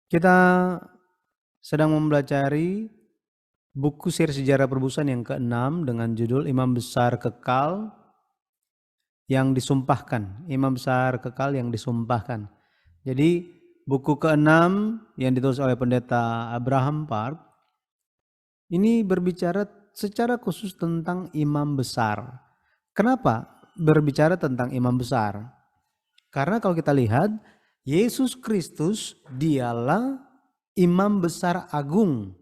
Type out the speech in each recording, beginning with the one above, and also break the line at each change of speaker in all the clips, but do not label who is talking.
Kita sedang mempelajari buku seri sejarah perebusan yang ke-6 dengan judul Imam Besar Kekal yang Disumpahkan. Imam Besar Kekal yang Disumpahkan. Jadi buku ke-6 yang ditulis oleh pendeta Abraham Park ini berbicara secara khusus tentang imam besar. Kenapa berbicara tentang imam besar? Karena kalau kita lihat Yesus Kristus dialah imam besar agung,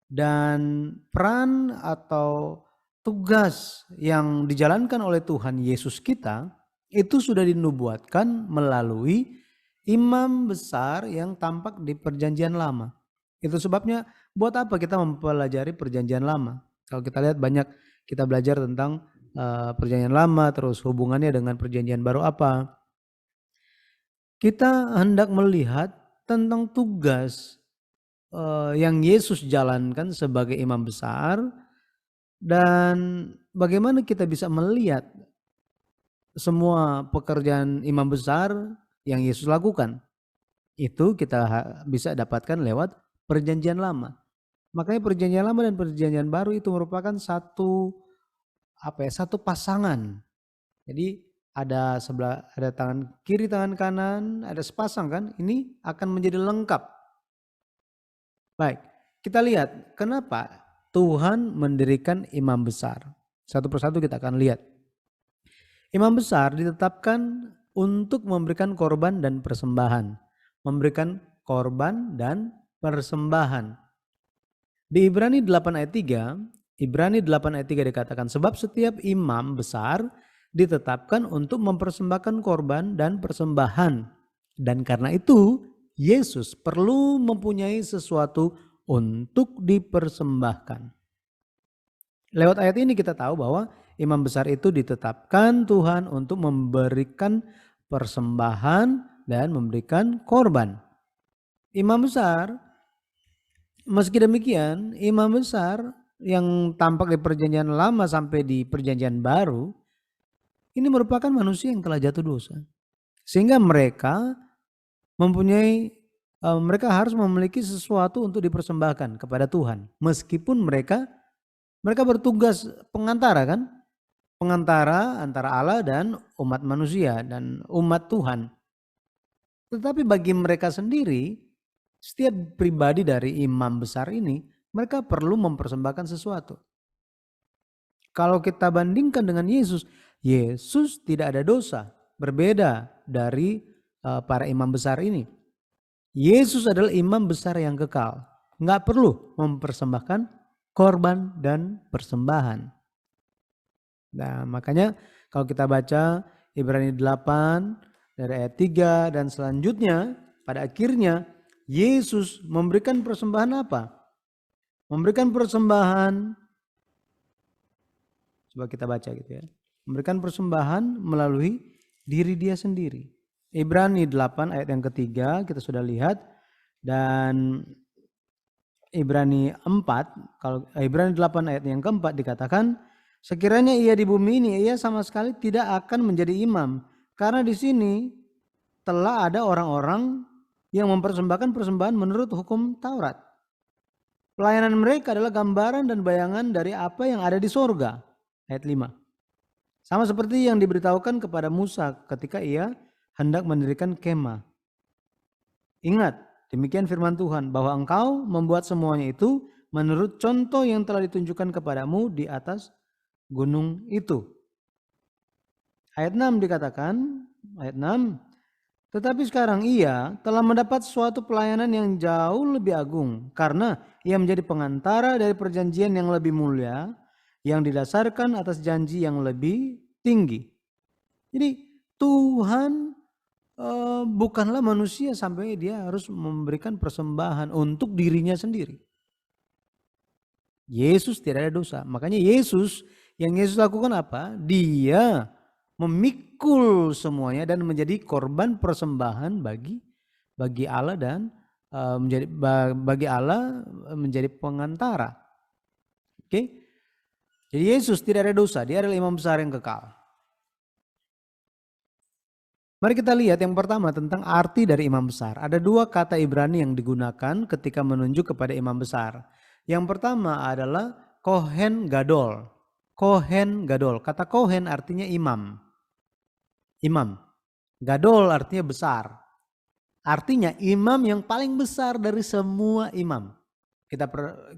dan peran atau tugas yang dijalankan oleh Tuhan Yesus kita itu sudah dinubuatkan melalui imam besar yang tampak di perjanjian lama. Itu sebabnya buat apa kita mempelajari perjanjian lama? Kalau kita lihat banyak kita belajar tentang perjanjian lama, terus hubungannya dengan perjanjian baru apa. Kita hendak melihat tentang tugas yang Yesus jalankan sebagai imam besar, dan bagaimana kita bisa melihat semua pekerjaan imam besar yang Yesus lakukan. Itu kita bisa dapatkan lewat perjanjian lama. Makanya perjanjian lama dan perjanjian baru itu merupakan satu pasangan. Jadi ada tangan kiri, tangan kanan, ada sepasang kan, ini akan menjadi lengkap. Baik, kita lihat kenapa Tuhan mendirikan imam besar. Satu persatu kita akan lihat. Imam besar ditetapkan untuk memberikan korban dan persembahan. Memberikan korban dan persembahan. Di Ibrani 8 ayat 3 dikatakan, sebab setiap imam besar ditetapkan untuk mempersembahkan korban dan persembahan. Dan karena itu Yesus perlu mempunyai sesuatu untuk dipersembahkan. Lewat ayat ini kita tahu bahwa imam besar itu ditetapkan Tuhan untuk memberikan persembahan dan memberikan korban. Imam besar, meski demikian, imam besar yang tampak di perjanjian lama sampai di perjanjian baru, ini merupakan manusia yang telah jatuh dosa. Sehingga mereka harus memiliki sesuatu untuk dipersembahkan kepada Tuhan. Meskipun mereka bertugas pengantara kan? Pengantara antara Allah dan umat manusia dan umat Tuhan. Tetapi bagi mereka sendiri, setiap pribadi dari imam besar ini, mereka perlu mempersembahkan sesuatu. Kalau kita bandingkan dengan Yesus, Yesus tidak ada dosa, berbeda dari para imam besar ini. Yesus adalah imam besar yang kekal, nggak perlu mempersembahkan korban dan persembahan. Nah, makanya kalau kita baca Ibrani 8 dari ayat 3 dan selanjutnya, pada akhirnya Yesus memberikan persembahan apa? Memberikan persembahan, coba kita baca gitu ya. Memberikan persembahan melalui diri dia sendiri. Ibrani 8 ayat yang ketiga kita sudah lihat, dan Ibrani 8 ayat yang keempat dikatakan, sekiranya ia di bumi ini, ia sama sekali tidak akan menjadi imam. Karena di sini telah ada orang-orang yang mempersembahkan persembahan menurut hukum Taurat. Pelayanan mereka adalah gambaran dan bayangan dari apa yang ada di sorga. Ayat 5. Sama seperti yang diberitahukan kepada Musa ketika ia hendak mendirikan kemah. Ingat, demikian firman Tuhan, bahwa engkau membuat semuanya itu menurut contoh yang telah ditunjukkan kepadamu di atas gunung itu. Ayat 6 dikatakan, ayat 6, tetapi sekarang ia telah mendapat suatu pelayanan yang jauh lebih agung, karena ia menjadi pengantara dari perjanjian yang lebih mulia, yang didasarkan atas janji yang lebih tinggi. Jadi Tuhan bukanlah manusia sampai dia harus memberikan persembahan untuk dirinya sendiri. Yesus tidak ada dosa. Makanya yang Yesus lakukan apa? Dia memikul semuanya dan menjadi korban persembahan bagi Allah, dan bagi Allah menjadi pengantara. Oke? Jadi Yesus tidak ada dosa, dia adalah imam besar yang kekal. Mari kita lihat yang pertama tentang arti dari imam besar. Ada dua kata Ibrani yang digunakan ketika menunjuk kepada imam besar. Yang pertama adalah Kohen Gadol. Kohen Gadol. Kata Kohen artinya imam. Imam. Gadol artinya besar. Artinya imam yang paling besar dari semua imam.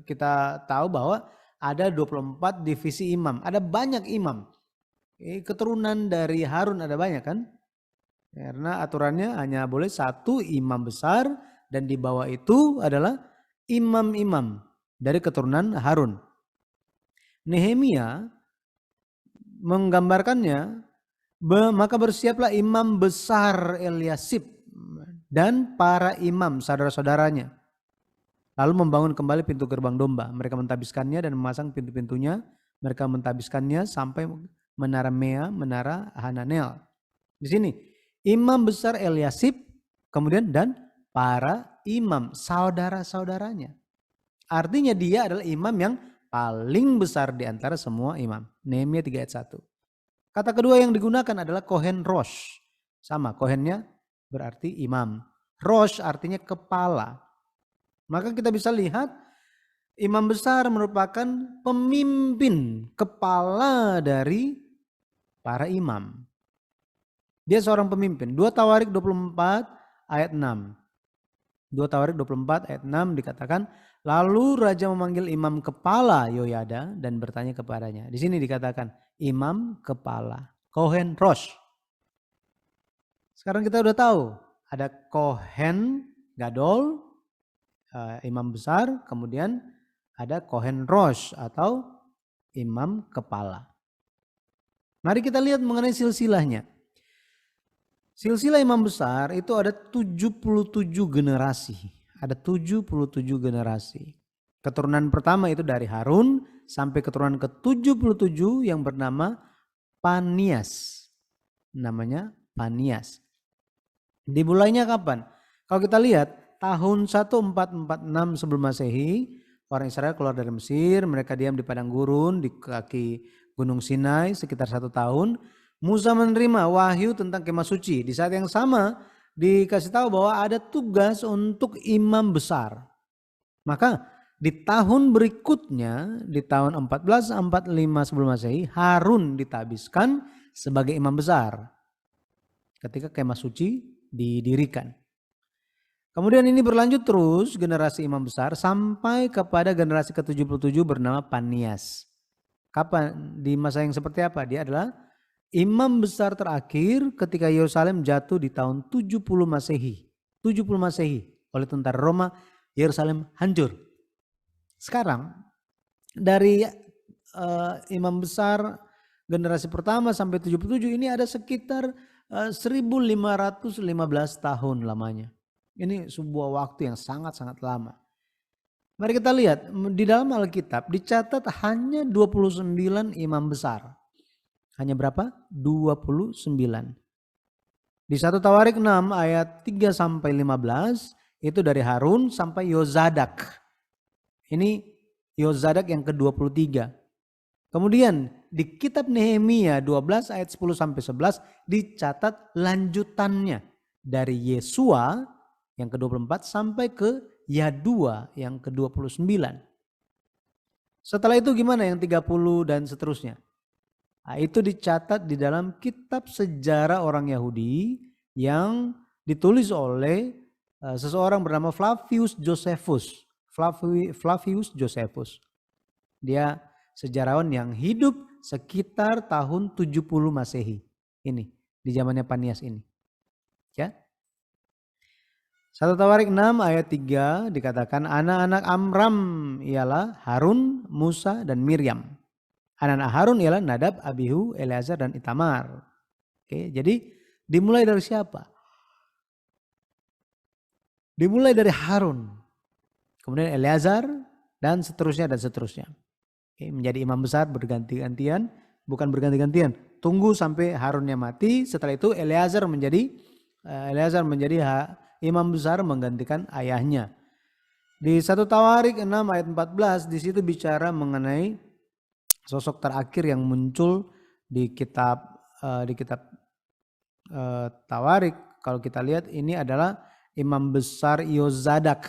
Kita tahu bahwa ada 24 divisi imam. Ada banyak imam. Keturunan dari Harun ada banyak kan? Karena aturannya hanya boleh satu imam besar dan di bawah itu adalah imam-imam dari keturunan Harun. Nehemia menggambarkannya, maka bersiaplah imam besar Eliasib dan para imam saudara-saudaranya. Lalu membangun kembali pintu gerbang domba. Mereka mentabiskannya dan memasang pintu-pintunya. Mereka mentabiskannya sampai menara Mea, menara Hananel. Di sini imam besar Eliasib, kemudian dan para imam saudara-saudaranya. Artinya dia adalah imam yang paling besar di antara semua imam. Nehemia 3 ayat 1. Kata kedua yang digunakan adalah Kohen Rosh. Sama, Kohennya berarti imam. Rosh artinya kepala. Maka kita bisa lihat imam besar merupakan pemimpin, kepala dari para imam. Dia seorang pemimpin. 2 Tawarik 24 ayat 6. 2 Tawarik 24 ayat 6 dikatakan, lalu raja memanggil imam kepala Yoyada dan bertanya kepadanya. Di sini dikatakan imam kepala, Kohen Rosh. Sekarang kita udah tahu ada Kohen Gadol, imam besar, kemudian ada Kohen Rosh atau imam kepala. Mari kita lihat mengenai silsilahnya. Silsilah imam besar itu ada 77 generasi. Ada 77 generasi. Keturunan pertama itu dari Harun sampai keturunan ke-77 yang bernama Panias. Namanya Panias. Dimulainya kapan? Kalau kita lihat tahun 1446 sebelum Masehi, orang Israel keluar dari Mesir, mereka diam di padang gurun di kaki Gunung Sinai sekitar 1 tahun. Musa menerima wahyu tentang kemah suci. Di saat yang sama dikasih tahu bahwa ada tugas untuk imam besar. Maka di tahun berikutnya, di tahun 1445 sebelum Masehi, Harun ditabiskan sebagai imam besar ketika kemah suci didirikan. Kemudian ini berlanjut terus generasi imam besar sampai kepada generasi ke-77 bernama Panias. Kapan? Di masa yang seperti apa? Dia adalah imam besar terakhir ketika Yerusalem jatuh di tahun 70 Masehi. 70 Masehi oleh tentara Roma, Yerusalem hancur. Sekarang dari imam besar generasi pertama sampai 77 ini ada sekitar 1515 tahun lamanya. Ini sebuah waktu yang sangat-sangat lama. Mari kita lihat di dalam Alkitab dicatat hanya 29 imam besar. Hanya berapa? 29. Di 1 Tawarik 6 ayat 3 sampai 15 itu dari Harun sampai Yozadak. Ini Yozadak yang ke-23. Kemudian di kitab Nehemia 12 ayat 10 sampai 11 dicatat lanjutannya dari Yesua yang ke-24 sampai ke Yadua yang ke-29. Setelah itu gimana yang 30 dan seterusnya? Nah, itu dicatat di dalam kitab sejarah orang Yahudi yang ditulis oleh seseorang bernama Flavius Josephus. Flavius Josephus. Dia sejarawan yang hidup sekitar tahun 70 Masehi. Ini di zamannya Panias ini. Ya. 1 Tawarik 6 ayat 3 dikatakan anak-anak Amram ialah Harun, Musa dan Miriam. Anak-anak Harun ialah Nadab, Abihu, Eleazar dan Itamar. Oke, jadi dimulai dari siapa? Dimulai dari Harun. Kemudian Eleazar dan seterusnya dan seterusnya. Oke, menjadi imam besar berganti-gantian, bukan berganti-gantian. Tunggu sampai Harunnya mati, setelah itu Eleazar menjadi imam besar menggantikan ayahnya. Di 1 Tawarik 6 ayat 14 di situ bicara mengenai sosok terakhir yang muncul di kitab Tawarik, kalau kita lihat ini adalah imam besar Yozadak.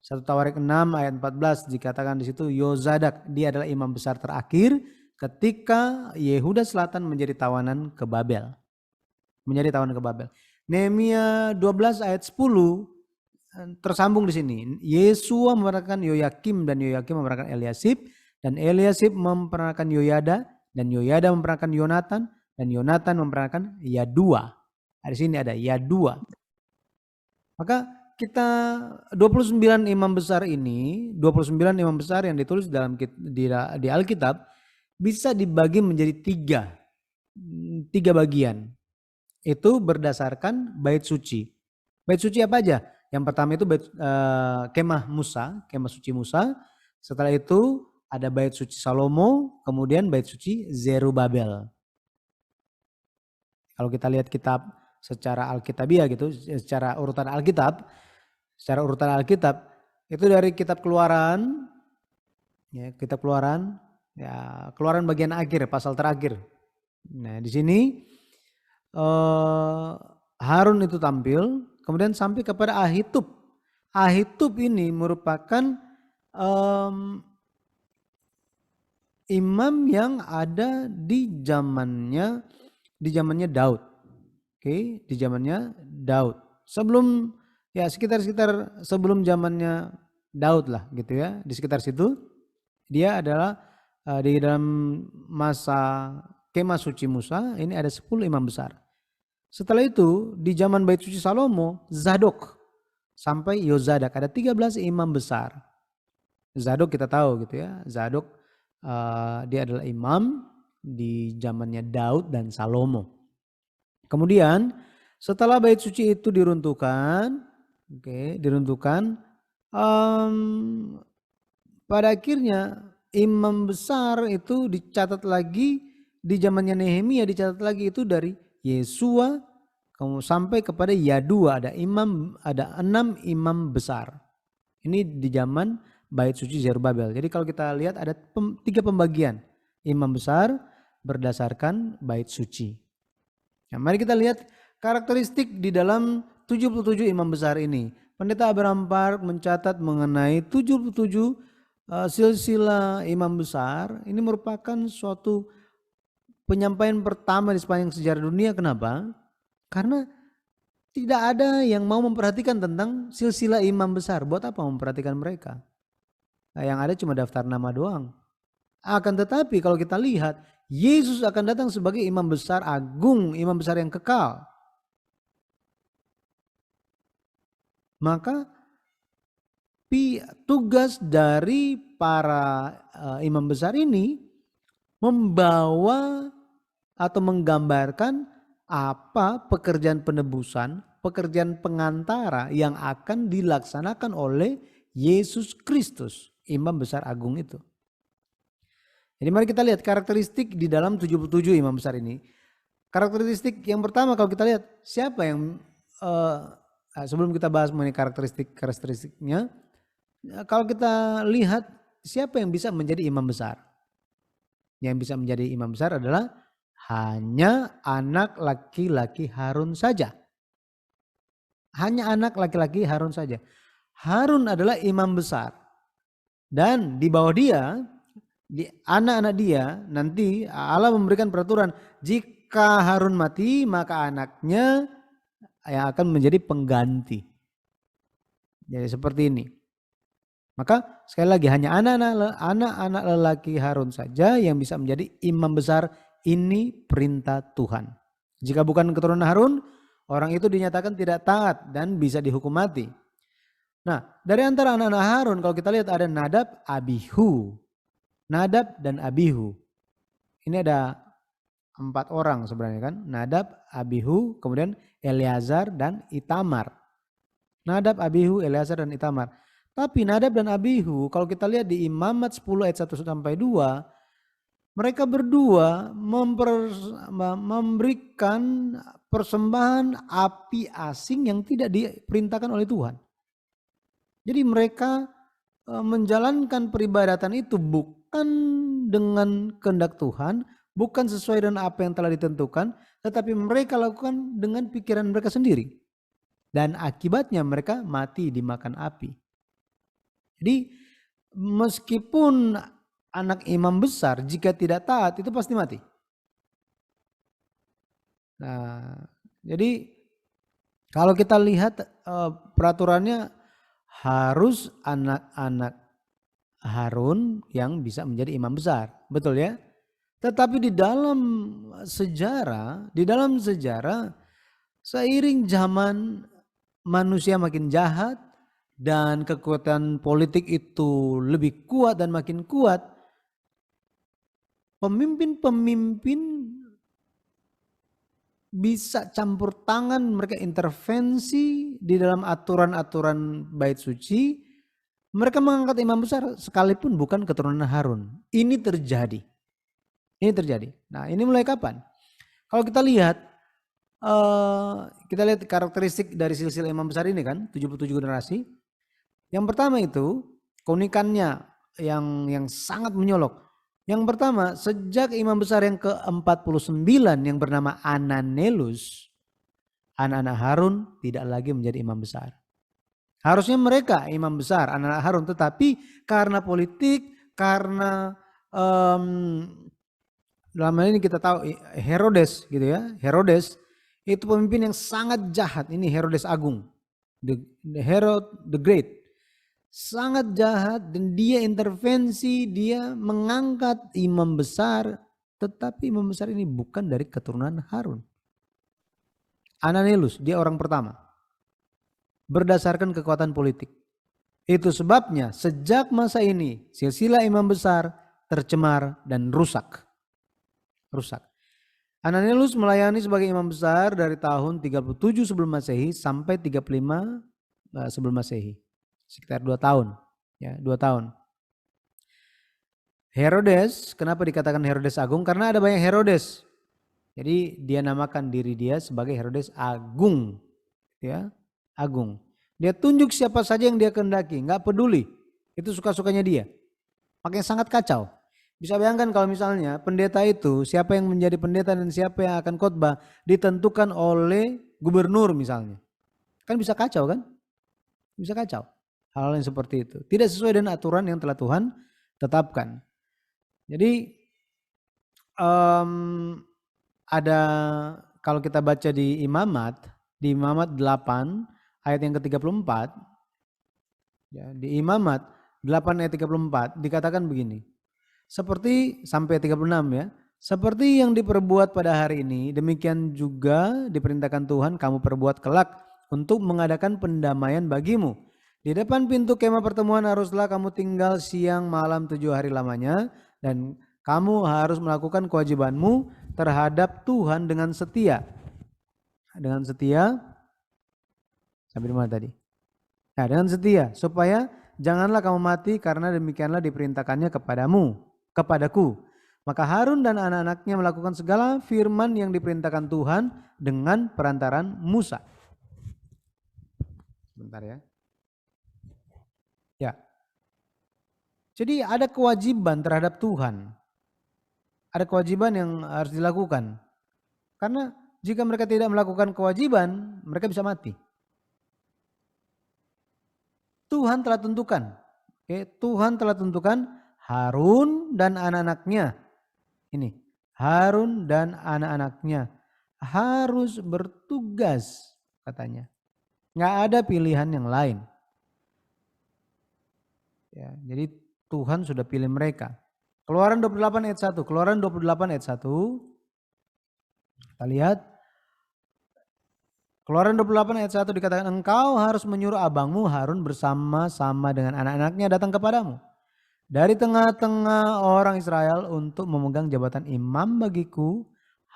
1 Tawarik 6 ayat 14 dikatakan di situ Yozadak, dia adalah imam besar terakhir ketika Yehuda Selatan menjadi tawanan ke Babel. Nehemia 12 ayat 10 tersambung di sini. Yesua memerankan Yoyakim dan Yoyakim memerankan Eliasib dan Eliasib memerankan Yoyada dan Yoyada memerankan Yonatan dan Yonatan memerankan Yadua. Di sini ada Yadua. Maka kita 29 imam besar ini, 29 imam besar yang ditulis di Alkitab bisa dibagi menjadi tiga bagian. Itu berdasarkan bait suci. Bait suci apa aja? Yang pertama itu kemah Musa, kemah suci Musa. Setelah itu ada bait suci Salomo, kemudian bait suci Zerubabel. Kalau kita lihat kitab secara Alkitabiah gitu, secara urutan Alkitab itu dari kitab Keluaran, ya, kitab Keluaran, ya, Keluaran bagian akhir, pasal terakhir. Nah, di sini Harun itu tampil, kemudian sampai kepada Ahitub. Ahitub ini merupakan imam yang ada di zamannya Daud. Oke, di zamannya Daud. Sebelum ya sekitar sebelum zamannya Daud lah gitu ya. Di sekitar situ dia adalah di dalam masa kemah suci Musa ini ada 10 imam besar. Setelah itu di zaman bait suci Salomo Zadok sampai Yozadak ada 13 imam besar. Zadok kita tahu gitu ya. Zadok dia adalah imam di zamannya Daud dan Salomo. Kemudian setelah bait suci itu diruntuhkan, pada akhirnya imam besar itu dicatat lagi di zamannya Nehemia, dicatat lagi itu dari Yesua sampai kepada Yadua, ada 6 imam besar. Ini di zaman bait suci Zerubabel. Jadi kalau kita lihat ada 3 pembagian imam besar berdasarkan bait suci. Nah, mari kita lihat karakteristik di dalam 77 imam besar ini. Pendeta Abraham Park mencatat mengenai 77 silsilah imam besar. Ini merupakan suatu penyampaian pertama di sepanjang sejarah dunia. Kenapa? Karena tidak ada yang mau memperhatikan tentang silsilah imam besar. Buat apa memperhatikan mereka? Nah, yang ada cuma daftar nama doang. Akan tetapi kalau kita lihat Yesus akan datang sebagai imam besar agung, imam besar yang kekal. Maka tugas dari para imam besar ini membawa atau menggambarkan apa pekerjaan penebusan, pekerjaan pengantara yang akan dilaksanakan oleh Yesus Kristus, imam besar agung itu. Jadi mari kita lihat karakteristik di dalam 77 imam besar ini. Karakteristik yang pertama kalau kita lihat siapa yang sebelum kita bahas mengenai karakteristiknya, kalau kita lihat siapa yang bisa menjadi imam besar. Yang bisa menjadi imam besar adalah hanya anak laki-laki Harun saja. Hanya anak laki-laki Harun saja. Harun adalah imam besar. Dan di bawah dia, di anak-anak dia nanti Allah memberikan peraturan jika Harun mati maka anaknya yang akan menjadi pengganti. Jadi seperti ini. Maka sekali lagi hanya anak-anak lelaki Harun saja yang bisa menjadi imam besar. Ini perintah Tuhan. Jika bukan keturunan Harun, orang itu dinyatakan tidak taat dan bisa dihukum mati. Nah, dari antara anak-anak Harun kalau kita lihat ada Nadab, Abihu. Nadab dan Abihu. Ini ada 4 orang sebenarnya kan. Nadab, Abihu, kemudian Eleazar dan Itamar. Nadab, Abihu, Eleazar dan Itamar. Tapi Nadab dan Abihu kalau kita lihat di Imamat 10 ayat 1 sampai 2. Mereka berdua memberikan persembahan api asing yang tidak diperintahkan oleh Tuhan. Jadi mereka menjalankan peribadatan itu bukan dengan kehendak Tuhan, bukan sesuai dengan apa yang telah ditentukan, tetapi mereka lakukan dengan pikiran mereka sendiri. Dan akibatnya mereka mati dimakan api. Jadi meskipun anak imam besar, jika tidak taat itu pasti mati. Nah, jadi kalau kita lihat peraturannya harus anak-anak Harun yang bisa menjadi imam besar, betul ya? Tetapi di dalam sejarah seiring zaman manusia makin jahat dan kekuatan politik itu lebih kuat dan makin kuat, pemimpin-pemimpin bisa campur tangan, mereka intervensi di dalam aturan-aturan bait suci. Mereka mengangkat imam besar sekalipun bukan keturunan Harun. Ini terjadi. Nah, ini mulai kapan? Kalau kita lihat karakteristik dari silsilah imam besar ini kan, 77 generasi. Yang pertama itu keunikannya yang sangat menyolok. Yang pertama, sejak imam besar yang ke-49 yang bernama Ananelus, anak-anak Harun tidak lagi menjadi imam besar. Harusnya mereka imam besar, anak-anak Harun, tetapi karena politik, karena dalam hal ini kita tahu Herodes gitu ya, Herodes itu pemimpin yang sangat jahat. Ini Herodes Agung, the Herod the Great, sangat jahat dan dia intervensi, dia mengangkat imam besar, tetapi imam besar ini bukan dari keturunan Harun. Ananelus, dia orang pertama. Berdasarkan kekuatan politik. Itu sebabnya sejak masa ini silsilah imam besar tercemar dan rusak. Ananelus melayani sebagai imam besar dari tahun 37 sebelum Masehi sampai 35 sebelum Masehi. Sekitar 2 tahun. Ya, 2 tahun. Herodes, kenapa dikatakan Herodes Agung? Karena ada banyak Herodes. Jadi dia namakan diri dia sebagai Herodes Agung. Ya, Agung. Dia tunjuk siapa saja yang dia kehendaki, nggak peduli. Itu suka-sukanya dia. Makanya sangat kacau. Bisa bayangkan kalau misalnya pendeta itu, siapa yang menjadi pendeta dan siapa yang akan khotbah ditentukan oleh gubernur misalnya. Kan bisa kacau kan? Bisa kacau. Hal yang seperti itu. Tidak sesuai dengan aturan yang telah Tuhan tetapkan. Jadi ada kalau kita baca di Imamat 8 ayat yang ke-34, ya, di Imamat 8 ayat 34 dikatakan begini. Seperti sampai 36 ya. Seperti yang diperbuat pada hari ini, demikian juga diperintahkan Tuhan kamu perbuat kelak untuk mengadakan pendamaian bagimu. Di depan pintu kemah pertemuan haruslah kamu tinggal siang malam 7 hari lamanya, dan kamu harus melakukan kewajibanmu terhadap Tuhan dengan setia. Dengan setia, sampai di mana tadi? Nah, dengan setia, supaya janganlah kamu mati karena demikianlah diperintahkannya kepadaku. Maka Harun dan anak-anaknya melakukan segala firman yang diperintahkan Tuhan dengan perantaran Musa. Sebentar ya. Ya. Jadi ada kewajiban terhadap Tuhan. Ada kewajiban yang harus dilakukan. Karena jika mereka tidak melakukan kewajiban, mereka bisa mati. Tuhan telah tentukan. Tuhan telah tentukan Harun dan anak-anaknya. Ini, Harun dan anak-anaknya harus bertugas katanya. Nggak ada pilihan yang lain. Ya, jadi Tuhan sudah pilih mereka. Keluaran 28 ayat 1. Keluaran 28 ayat 1. Kita lihat. Keluaran 28 ayat 1 dikatakan, engkau harus menyuruh abangmu Harun bersama-sama dengan anak-anaknya datang kepadamu dari tengah-tengah orang Israel untuk memegang jabatan imam bagiku,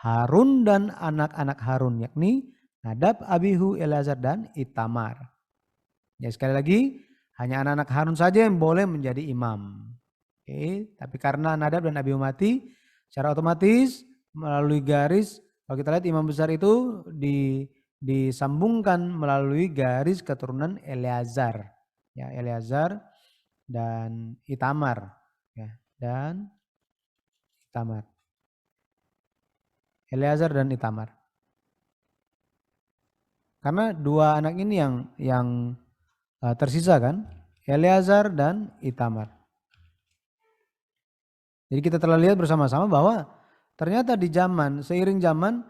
Harun dan anak-anak Harun, yakni Nadab, Abihu, Eleazar, dan Itamar. Ya, sekali lagi, hanya anak-anak Harun saja yang boleh menjadi imam. Tapi karena Nadab dan Abihu mati, secara otomatis melalui garis, kalau kita lihat imam besar itu disambungkan melalui garis keturunan Eleazar. Ya, Eleazar dan Itamar, ya, dan Itamar. Eleazar dan Itamar. Karena dua anak ini yang tersisa kan, Eleazar dan Itamar. Jadi kita telah lihat bersama-sama bahwa ternyata di seiring zaman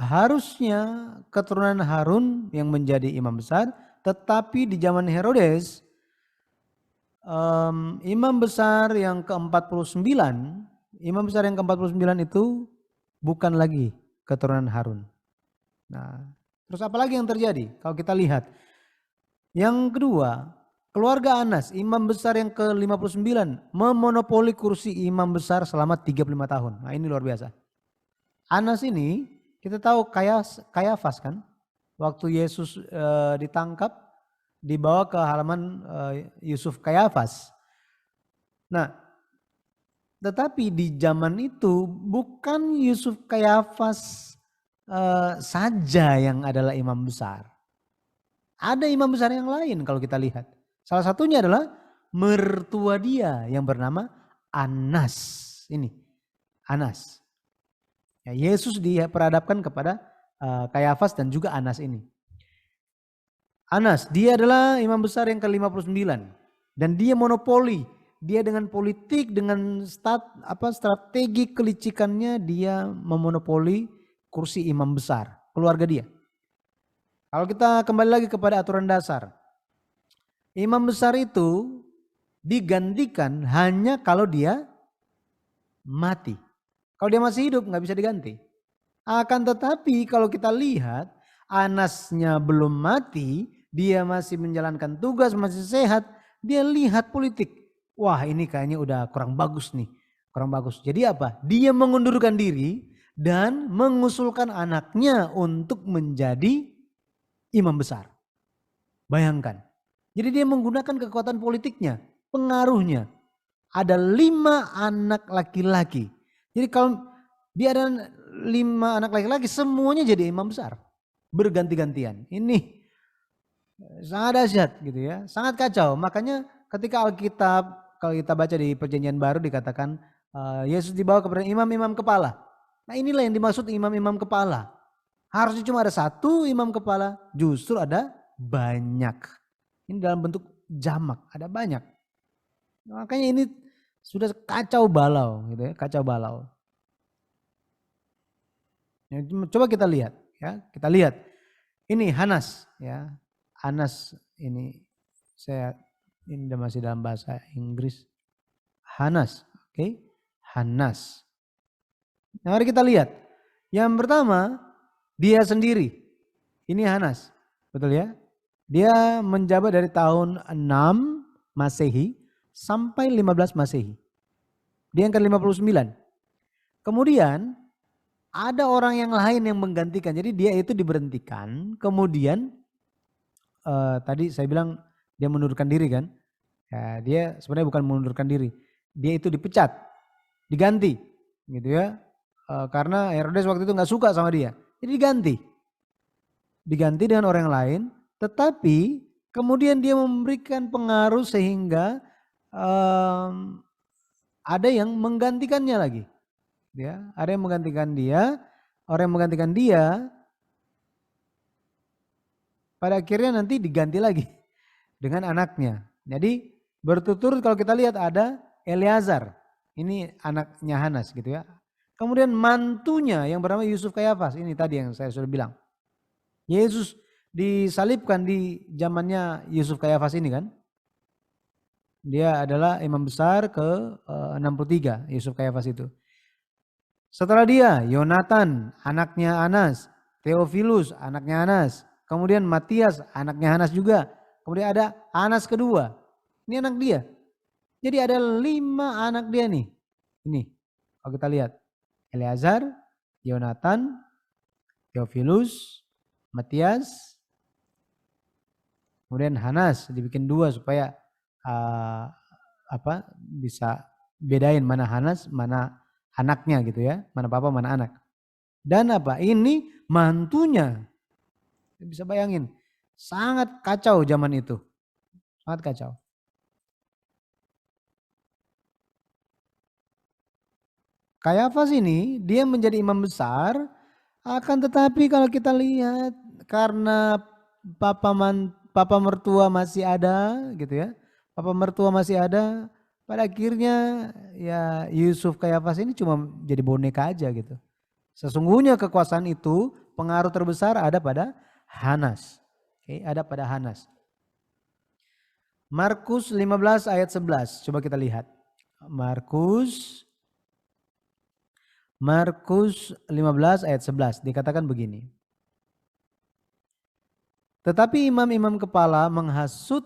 harusnya keturunan Harun yang menjadi imam besar, tetapi di zaman Herodes imam besar yang ke-49, imam besar yang ke-49 itu bukan lagi keturunan Harun. Nah, terus apa lagi yang terjadi? Kalau kita lihat, yang kedua, keluarga Anas, imam besar yang ke-59, memonopoli kursi imam besar selama 35 tahun. Nah, ini luar biasa. Anas ini, kita tahu Kayafas kan, waktu Yesus ditangkap, dibawa ke halaman Yusuf Kayafas. Nah, tetapi di zaman itu bukan Yusuf Kayafas saja yang adalah imam besar. Ada imam besar yang lain kalau kita lihat. Salah satunya adalah mertua dia yang bernama Anas. Ini, Anas. Ya, Yesus diperadabkan kepada Kayafas dan juga Anas ini. Anas, dia adalah imam besar yang ke-59. Dan dia monopoli. Dia dengan politik, dengan strategi kelicikannya, dia memonopoli kursi imam besar, keluarga dia. Kalau kita kembali lagi kepada aturan dasar, imam besar itu digantikan hanya kalau dia mati. Kalau dia masih hidup nggak bisa diganti. Akan tetapi kalau kita lihat Anasnya belum mati, dia masih menjalankan tugas, masih sehat, dia lihat politik. Wah, ini kayaknya udah kurang bagus nih. Kurang bagus. Jadi apa? Dia mengundurkan diri dan mengusulkan anaknya untuk menjadi imam besar. Bayangkan. Jadi dia menggunakan kekuatan politiknya, pengaruhnya. Ada 5 anak laki-laki. Jadi kalau dia ada 5 anak laki-laki, semuanya jadi imam besar. Berganti-gantian. Ini sangat dahsyat gitu ya. Sangat kacau. Makanya ketika Alkitab, kalau kita baca di Perjanjian Baru dikatakan Yesus dibawa kepada imam-imam kepala. Nah, inilah yang dimaksud imam-imam kepala. Harusnya cuma ada 1 imam kepala, justru ada banyak. Ini dalam bentuk jamak, ada banyak. Makanya ini sudah kacau balau gitu ya, kacau balau. Ya, coba kita lihat ya, kita lihat. Ini Hanas ya. Hanas ini ini masih dalam bahasa Inggris. Hanas, oke? Hanas. Nah, mari kita lihat. Yang pertama, dia sendiri. Ini Hanas, betul ya? Dia menjabat dari tahun 6 Masehi sampai 15 Masehi. Dia yang ke-59. Kemudian ada orang yang lain yang menggantikan. Jadi dia itu diberhentikan. Kemudian tadi saya bilang dia mengundurkan diri kan. Ya, dia sebenarnya bukan mengundurkan diri. Dia itu dipecat. Diganti. Gitu ya. Karena Herodes waktu itu gak suka sama dia. Jadi diganti. Diganti dengan orang lain. Tetapi kemudian dia memberikan pengaruh sehingga ada yang menggantikannya lagi. Ya, ada yang menggantikan dia, orang yang menggantikan dia pada akhirnya nanti diganti lagi dengan anaknya. Jadi berturut-turut kalau kita lihat ada Eleazar, ini anaknya Hanas gitu ya. Kemudian mantunya yang bernama Yusuf Kayafas, ini tadi yang saya sudah bilang. Yesus disalibkan di zamannya Yusuf Kayafas ini kan. Dia adalah imam besar ke-63, Yusuf Kayafas itu. Setelah dia, Yonatan, anaknya Anas, Theophilus, anaknya Anas, kemudian Matias, anaknya Anas juga. Kemudian ada Anas kedua, ini anak dia. Jadi ada 5 anak dia nih. Ini, kalau kita lihat, Eleazar, Yonatan, Theophilus, Matias, kemudian Hanas dibikin 2 supaya bisa bedain mana Hanas, mana anaknya gitu ya, mana papa mana anak. Dan ini mantunya, bisa bayangin, sangat kacau zaman itu, sangat kacau. Kayafas ini dia menjadi imam besar Akan tetapi kalau kita lihat karena papa mertua masih ada gitu ya. Papa mertua masih ada, pada akhirnya ya Yusuf Kayafas ini cuma jadi boneka aja gitu. Sesungguhnya kekuasaan itu pengaruh terbesar ada pada Hanas. Oke, ada pada Hanas. Markus 15 ayat 11. Coba kita lihat. Markus 15 ayat 11 dikatakan begini. Tetapi imam-imam kepala menghasut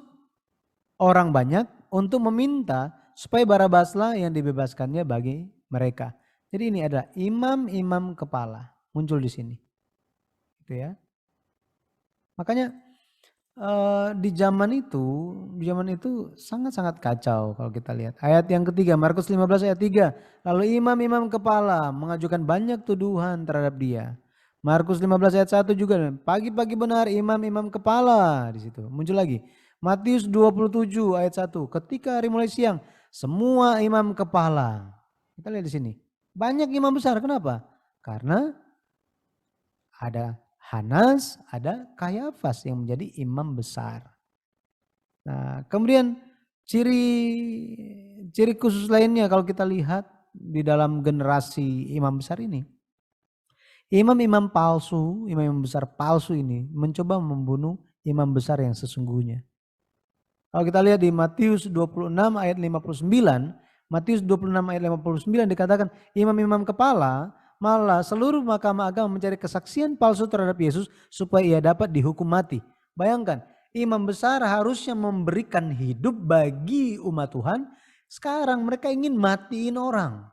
orang banyak untuk meminta supaya Barabaslah yang dibebaskannya bagi mereka. Jadi ini adalah imam-imam kepala muncul di sini. Gitu ya. Makanya di zaman itu sangat-sangat kacau kalau kita lihat. Ayat yang ketiga, Markus 15 ayat 3. Lalu imam-imam kepala mengajukan banyak tuduhan terhadap dia. Markus 15 ayat 1 juga, pagi-pagi benar imam-imam kepala di situ. Muncul lagi. Matius 27 ayat 1. Ketika hari mulai siang, semua imam kepala. Kita lihat di sini. Banyak imam besar, kenapa? Karena ada Hanas, ada Kayafas yang menjadi imam besar. Nah, kemudian ciri khusus lainnya kalau kita lihat di dalam generasi imam besar ini. Imam-imam palsu, imam-imam besar palsu ini mencoba membunuh imam besar yang sesungguhnya. Kalau kita lihat di Matius 26 ayat 59, Matius 26 ayat 59 dikatakan imam-imam kepala malah seluruh mahkamah agama mencari kesaksian palsu terhadap Yesus supaya ia dapat dihukum mati. Bayangkan, imam besar harusnya memberikan hidup bagi umat Tuhan, sekarang mereka ingin matiin orang.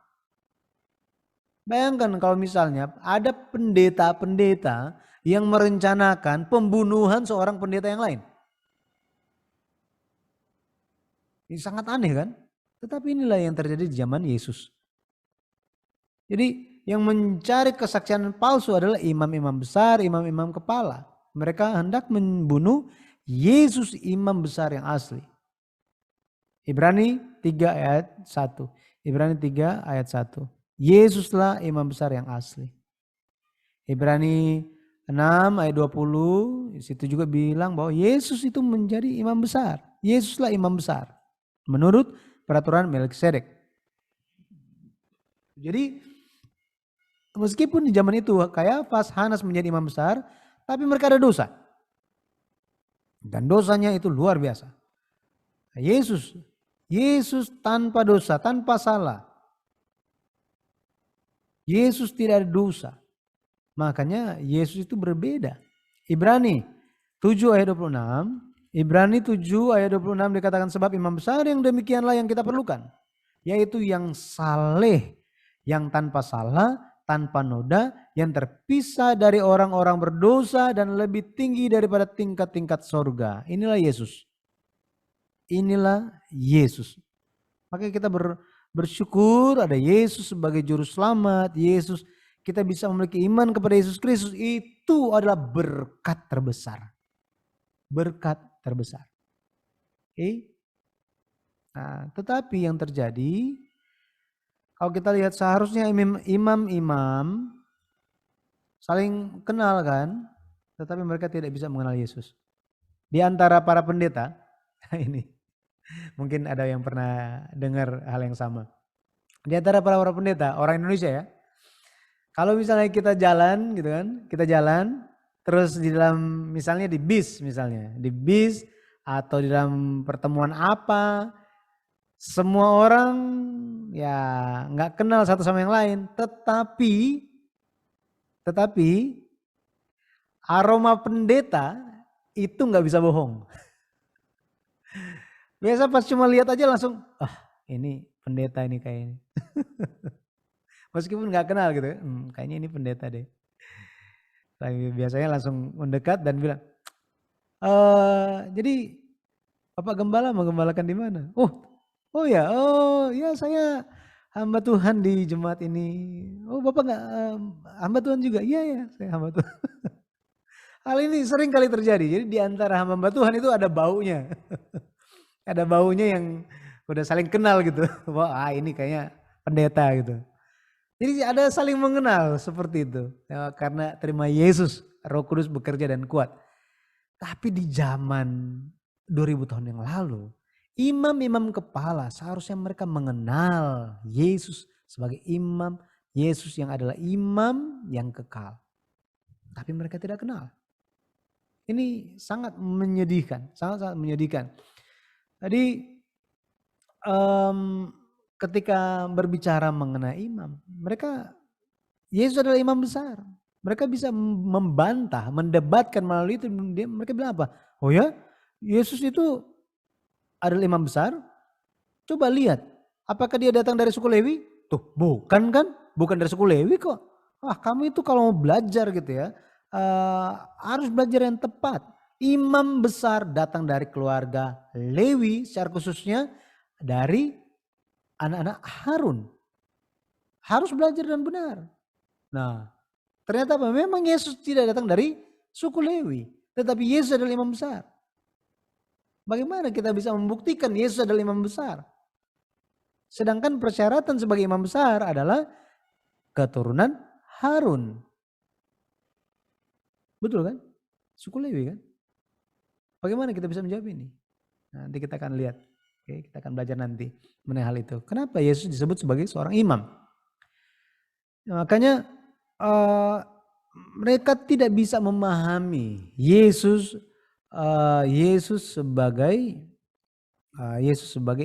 Bayangkan kalau misalnya ada pendeta-pendeta yang merencanakan pembunuhan seorang pendeta yang lain. Ini sangat aneh kan? Tetapi inilah yang terjadi di zaman Yesus. Jadi yang mencari kesaksian palsu adalah imam-imam besar, imam-imam kepala. Mereka hendak membunuh Yesus imam besar yang asli. Ibrani 3 ayat 1. Ibrani 3 ayat 1. Yesuslah imam besar yang asli. Ibrani 6 ayat 20, di situ juga bilang bahwa Yesus itu menjadi imam besar. Yesuslah imam besar. Menurut peraturan Melkisedek. Jadi meskipun di zaman itu Kayafas, Hanas menjadi imam besar, tapi mereka ada dosa. Dan dosanya itu luar biasa. Yesus tanpa dosa, tanpa salah. Yesus tidak ada dosa. Makanya Yesus itu berbeda. Ibrani 7 ayat 26. Ibrani 7 ayat 26 dikatakan sebab imam besar yang demikianlah yang kita perlukan. Yaitu yang saleh, yang tanpa salah, tanpa noda, yang terpisah dari orang-orang berdosa dan lebih tinggi daripada tingkat-tingkat sorga. Inilah Yesus. Inilah Yesus. Makanya kita bersyukur ada Yesus sebagai juru selamat. Yesus, kita bisa memiliki iman kepada Yesus Kristus, itu adalah berkat terbesar. Berkat terbesar. Oke. Nah, tetapi yang terjadi, kalau kita lihat seharusnya imam-imam saling kenal kan, tetapi mereka tidak bisa mengenal Yesus. Di antara para pendeta, ini mungkin ada yang pernah dengar hal yang sama. Di antara para pendeta, orang Indonesia ya, kalau misalnya kita jalan gitu kan, kita jalan, terus di dalam misalnya di bis atau di dalam pertemuan apa, semua orang ya nggak kenal satu sama yang lain, tetapi aroma pendeta itu nggak bisa bohong. Biasa pas cuma lihat aja langsung, ini pendeta ini kayaknya. Meskipun nggak kenal gitu, kayaknya ini pendeta deh. Biasanya langsung mendekat dan bilang, jadi Bapak Gembala menggembalakan di mana? Oh ya saya hamba Tuhan di jemaat ini. Oh Bapak nggak hamba Tuhan juga? Iya saya hamba Tuhan. Hal ini sering kali terjadi. Jadi di antara hamba Tuhan itu ada baunya. Ada baunya yang udah saling kenal gitu. Wah ini kayaknya pendeta gitu. Jadi ada saling mengenal seperti itu. Ya, karena terima Yesus, Roh Kudus bekerja dan kuat. Tapi di zaman 2000 tahun yang lalu, imam-imam kepala seharusnya mereka mengenal Yesus sebagai imam, Yesus yang adalah imam yang kekal. Tapi mereka tidak kenal. Ini sangat menyedihkan, sangat-sangat menyedihkan. Tadi ketika berbicara mengenai imam, Yesus adalah imam besar. Mereka bisa membantah, mendebatkan melalui itu. Mereka bilang apa? Oh ya, Yesus itu adalah imam besar. Coba lihat, apakah dia datang dari suku Lewi? Tuh, bukan kan? Bukan dari suku Lewi kok. Wah, kamu itu kalau mau belajar gitu ya, harus belajar yang tepat. Imam besar datang dari keluarga Lewi, secara khususnya dari anak-anak Harun. Harus belajar dan benar. Nah, ternyata apa? Memang Yesus tidak datang dari suku Lewi. Tetapi Yesus adalah imam besar. Bagaimana kita bisa membuktikan Yesus adalah imam besar? Sedangkan persyaratan sebagai imam besar adalah keturunan Harun. Betul kan? Suku Lewi kan? Bagaimana kita bisa menjawab ini? Nanti kita akan lihat. Oke, kita akan belajar nanti mengenai hal itu. Kenapa Yesus disebut sebagai seorang imam? Nah, makanya mereka tidak bisa memahami Yesus sebagai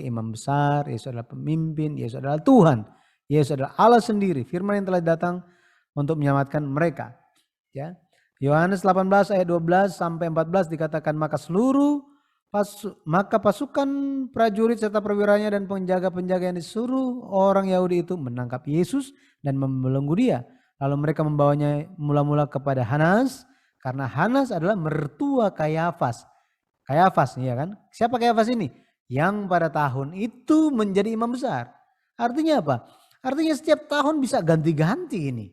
imam besar, Yesus adalah pemimpin, Yesus adalah Tuhan, Yesus adalah Allah sendiri, firman yang telah datang untuk menyelamatkan mereka. Ya. Yohanes 18 ayat 12 sampai 14 dikatakan maka pasukan prajurit serta perwiranya dan penjaga-penjaga yang disuruh orang Yahudi itu menangkap Yesus dan membelenggu dia. Lalu mereka membawanya mula-mula kepada Hanas, karena Hanas adalah mertua Kayafas. Kayafas, ya kan? Siapa Kayafas ini? Yang pada tahun itu menjadi imam besar. Artinya apa? Artinya setiap tahun bisa ganti-ganti ini.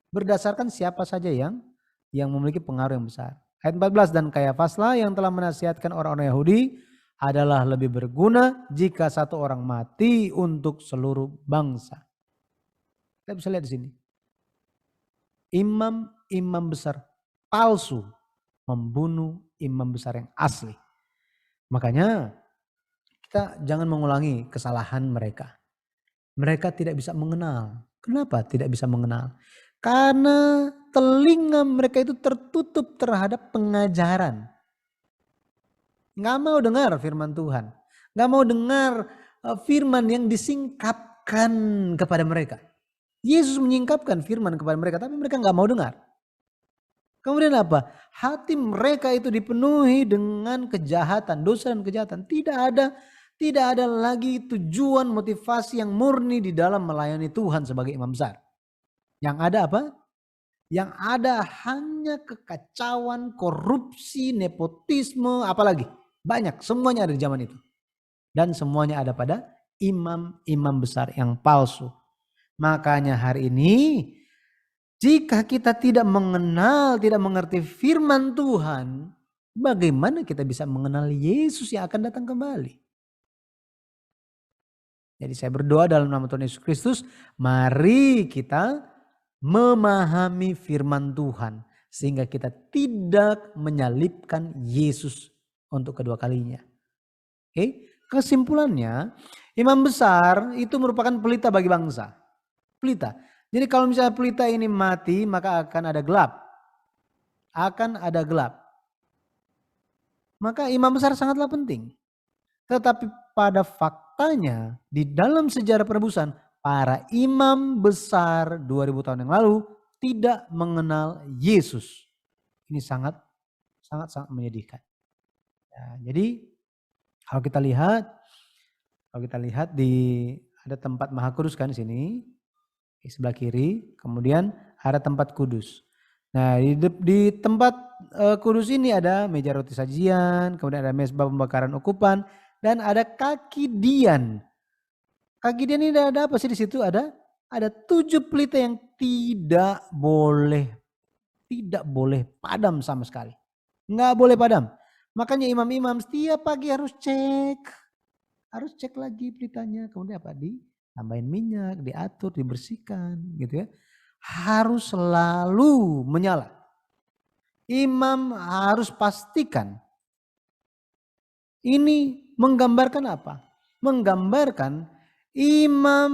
Berdasarkan siapa saja yang memiliki pengaruh yang besar. Ayat 14, dan Kayafaslah yang telah menasihatkan orang-orang Yahudi adalah lebih berguna jika satu orang mati untuk seluruh bangsa. Kita bisa lihat di sini. Imam besar palsu membunuh imam besar yang asli. Makanya kita jangan mengulangi kesalahan mereka. Mereka tidak bisa mengenal. Kenapa tidak bisa mengenal? Karena telinga mereka itu tertutup terhadap pengajaran. Nggak mau dengar firman Tuhan. Nggak mau dengar firman yang disingkapkan kepada mereka. Yesus menyingkapkan firman kepada mereka, tapi mereka nggak mau dengar. Kemudian apa? Hati mereka itu dipenuhi dengan kejahatan, dosa dan kejahatan. Tidak ada lagi tujuan motivasi yang murni di dalam melayani Tuhan sebagai imam besar. Yang ada apa? Yang ada hanya kekacauan, korupsi, nepotisme, apalagi. Banyak, semuanya ada di zaman itu. Dan semuanya ada pada imam-imam besar yang palsu. Makanya hari ini jika kita tidak mengenal, tidak mengerti firman Tuhan, bagaimana kita bisa mengenal Yesus yang akan datang kembali? Jadi saya berdoa dalam nama Tuhan Yesus Kristus, mari kita memahami firman Tuhan sehingga kita tidak menyalibkan Yesus untuk kedua kalinya. Oke, kesimpulannya imam besar itu merupakan pelita bagi bangsa. Pelita. Jadi kalau misalnya pelita ini mati maka akan ada gelap. Akan ada gelap. Maka imam besar sangatlah penting. Tetapi pada faktanya di dalam sejarah penebusan para imam besar 2000 tahun yang lalu tidak mengenal Yesus. Ini sangat menyedihkan. Ya, jadi kalau kita lihat di ada tempat Maha Kudus kan di sini. Di sebelah kiri, kemudian ada tempat kudus. Nah di tempat kudus ini ada meja roti sajian, kemudian ada mezbah pembakaran ukupan, dan ada kaki dian. Kaki dian ini ada apa sih di situ? Ada 7 pelita yang tidak boleh padam sama sekali. Nggak boleh padam. Makanya imam-imam setiap pagi harus cek lagi pelitanya, kemudian apa? tambahin minyak, diatur, dibersihkan gitu ya. Harus selalu menyala. Imam harus pastikan. Ini menggambarkan apa? Menggambarkan imam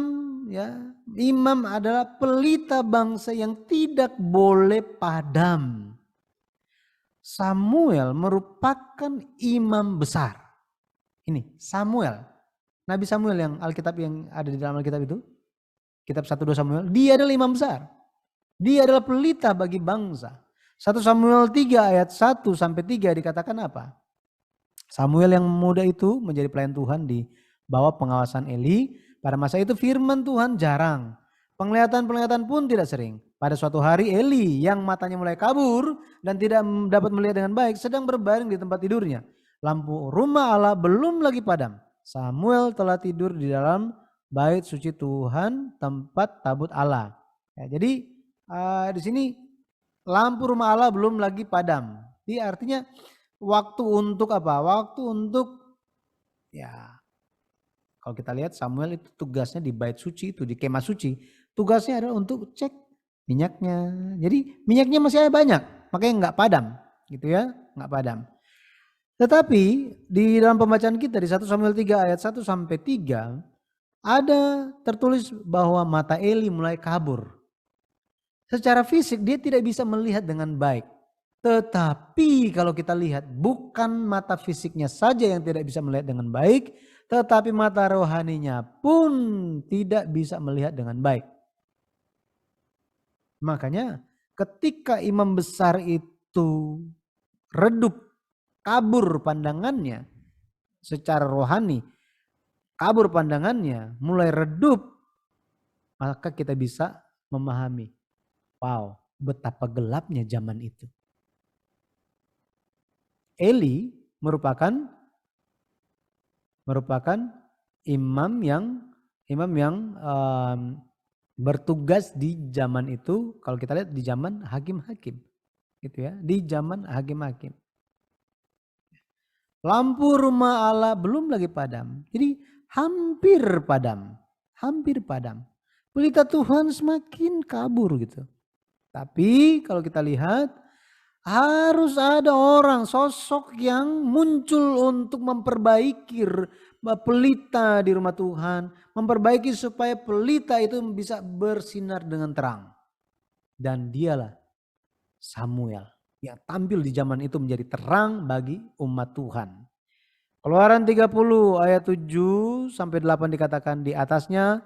ya, imam adalah pelita bangsa yang tidak boleh padam. Samuel merupakan imam besar. Ini Samuel, Nabi Samuel yang Alkitab yang ada di dalam Alkitab itu, kitab 1-2 Samuel, dia adalah imam besar. Dia adalah pelita bagi bangsa. 1 Samuel 3 ayat 1 sampai 3 dikatakan apa? Samuel yang muda itu menjadi pelayan Tuhan di bawah pengawasan Eli. Pada masa itu firman Tuhan jarang. Penglihatan-penglihatan pun tidak sering. Pada suatu hari Eli yang matanya mulai kabur dan tidak dapat melihat dengan baik sedang berbaring di tempat tidurnya. Lampu rumah Allah belum lagi padam. Samuel telah tidur di dalam bait suci Tuhan, tempat tabut Allah. Ya, jadi di sini lampu rumah Allah belum lagi padam. Jadi artinya waktu untuk apa? Waktu untuk ya kalau kita lihat Samuel itu tugasnya di bait suci itu, di kemah suci. Tugasnya adalah untuk cek minyaknya. Jadi minyaknya masih ada banyak, makanya nggak padam gitu ya, nggak padam. Tetapi di dalam pembacaan kita di 1 Samuel 3 ayat 1 sampai 3 ada tertulis bahwa mata Eli mulai kabur. Secara fisik dia tidak bisa melihat dengan baik. Tetapi kalau kita lihat bukan mata fisiknya saja yang tidak bisa melihat dengan baik, tetapi mata rohaninya pun tidak bisa melihat dengan baik. Makanya ketika imam besar itu redup, kabur pandangannya secara rohani, kabur pandangannya, mulai redup, maka kita bisa memahami, wow, betapa gelapnya zaman itu. Eli merupakan imam yang bertugas di zaman itu. Kalau kita lihat di zaman hakim-hakim, gitu ya, di zaman hakim-hakim. Lampu rumah Allah belum lagi padam, jadi hampir padam. Pelita Tuhan semakin kabur gitu. Tapi kalau kita lihat harus ada orang, sosok yang muncul untuk memperbaiki pelita di rumah Tuhan. Memperbaiki supaya pelita itu bisa bersinar dengan terang. Dan dialah Samuel yang tampil di zaman itu menjadi terang bagi umat Tuhan. Keluaran 30 ayat 7 sampai 8 dikatakan di atasnya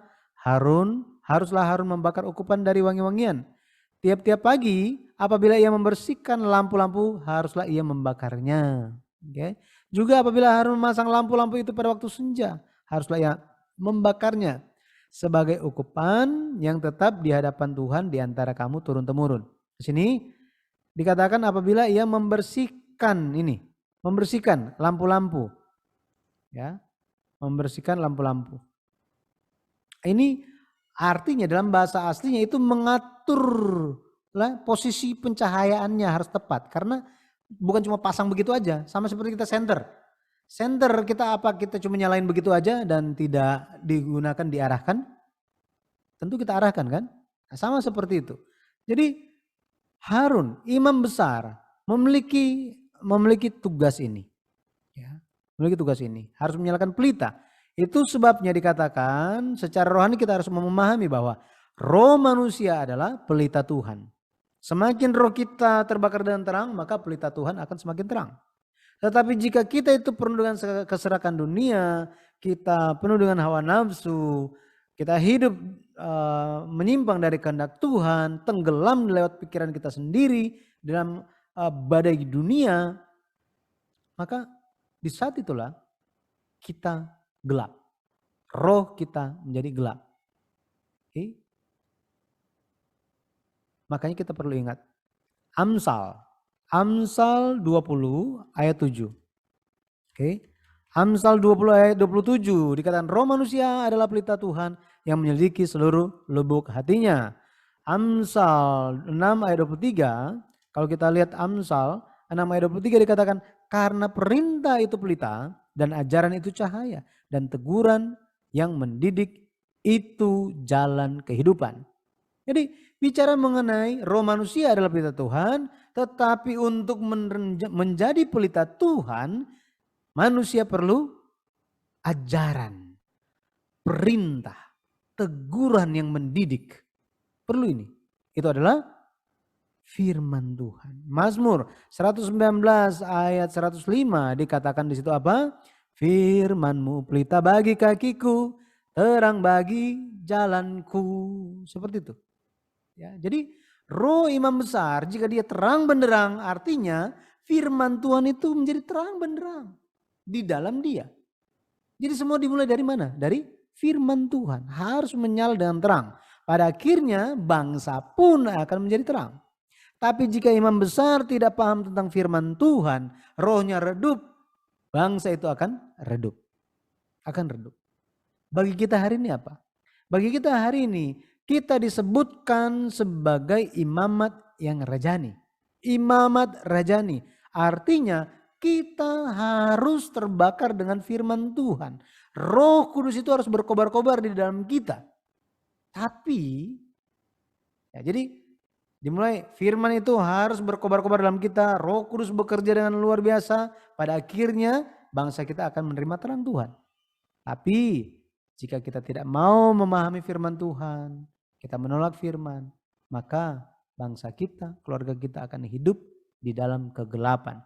haruslah Harun membakar ukupan dari wangi-wangian. Tiap-tiap pagi apabila ia membersihkan lampu-lampu haruslah ia membakarnya. Okay. Juga apabila Harun memasang lampu-lampu itu pada waktu senja haruslah ia membakarnya sebagai ukupan yang tetap di hadapan Tuhan di antara kamu turun-temurun. Di sini dikatakan apabila ia membersihkan lampu-lampu. Ya, membersihkan lampu-lampu. Ini artinya dalam bahasa aslinya itu mengatur posisi pencahayaannya harus tepat. Karena bukan cuma pasang begitu aja. Sama seperti kita senter. Senter kita cuma nyalain begitu aja dan tidak digunakan diarahkan. Tentu kita arahkan kan. Nah, sama seperti itu. Jadi Harun imam besar memiliki tugas ini. Ya, memiliki tugas ini. Harus menyalakan pelita. Itu sebabnya dikatakan secara rohani kita harus memahami bahwa roh manusia adalah pelita Tuhan. Semakin roh kita terbakar dengan terang, maka pelita Tuhan akan semakin terang. Tetapi jika kita itu penuh dengan keserakan dunia, kita penuh dengan hawa nafsu, kita hidup menyimpang dari kehendak Tuhan, tenggelam lewat pikiran kita sendiri dalam badai dunia, maka di saat itulah kita gelap. Roh kita menjadi gelap. Okay. Makanya kita perlu ingat. Amsal 20 ayat 7. Okay. Amsal 20 ayat 27 dikatakan roh manusia adalah pelita Tuhan yang menyelidiki seluruh lubuk hatinya. Amsal 6 ayat 23, kalau kita lihat Amsal 6 ayat 23 dikatakan karena perintah itu pelita dan ajaran itu cahaya dan teguran yang mendidik Itu jalan kehidupan. Jadi bicara mengenai roh manusia adalah pelita Tuhan, tetapi untuk menjadi pelita Tuhan, manusia perlu ajaran, perintah, teguran yang mendidik. Perlu ini. Itu adalah firman Tuhan. Mazmur 119 ayat 105 dikatakan di situ apa? Firman-Mu pelita bagi kakiku, terang bagi jalanku. Seperti itu. Ya, jadi roh imam besar jika dia terang benderang artinya firman Tuhan itu menjadi terang benderang di dalam dia. Jadi semua dimulai dari mana? Dari firman Tuhan. Harus menyala dengan terang. Pada akhirnya bangsa pun akan menjadi terang. Tapi jika imam besar tidak paham tentang firman Tuhan, rohnya redup, bangsa itu akan redup. Akan redup. Bagi kita hari ini apa? Bagi kita hari ini, kita disebutkan sebagai imamat yang rajani. Imamat rajani. Artinya kita harus terbakar dengan firman Tuhan. Roh Kudus itu harus berkobar-kobar di dalam kita. Tapi, ya jadi dimulai firman itu harus berkobar-kobar dalam kita. Roh Kudus bekerja dengan luar biasa. Pada akhirnya bangsa kita akan menerima terang Tuhan. Tapi jika kita tidak mau memahami firman Tuhan, kita menolak firman, maka bangsa kita, keluarga kita akan hidup di dalam kegelapan.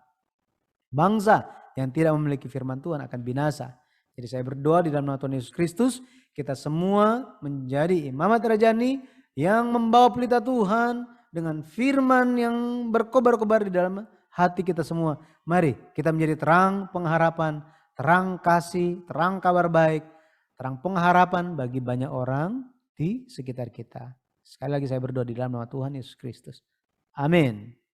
Bangsa yang tidak memiliki firman Tuhan akan binasa. Jadi saya berdoa di dalam nama Tuhan Yesus Kristus, kita semua menjadi imamat rajani yang membawa pelita Tuhan dengan firman yang berkobar-kobar di dalam hati kita semua. Mari kita menjadi terang pengharapan, terang kasih, terang kabar baik, terang pengharapan bagi banyak orang di sekitar kita. Sekali lagi saya berdoa di dalam nama Tuhan Yesus Kristus. Amin.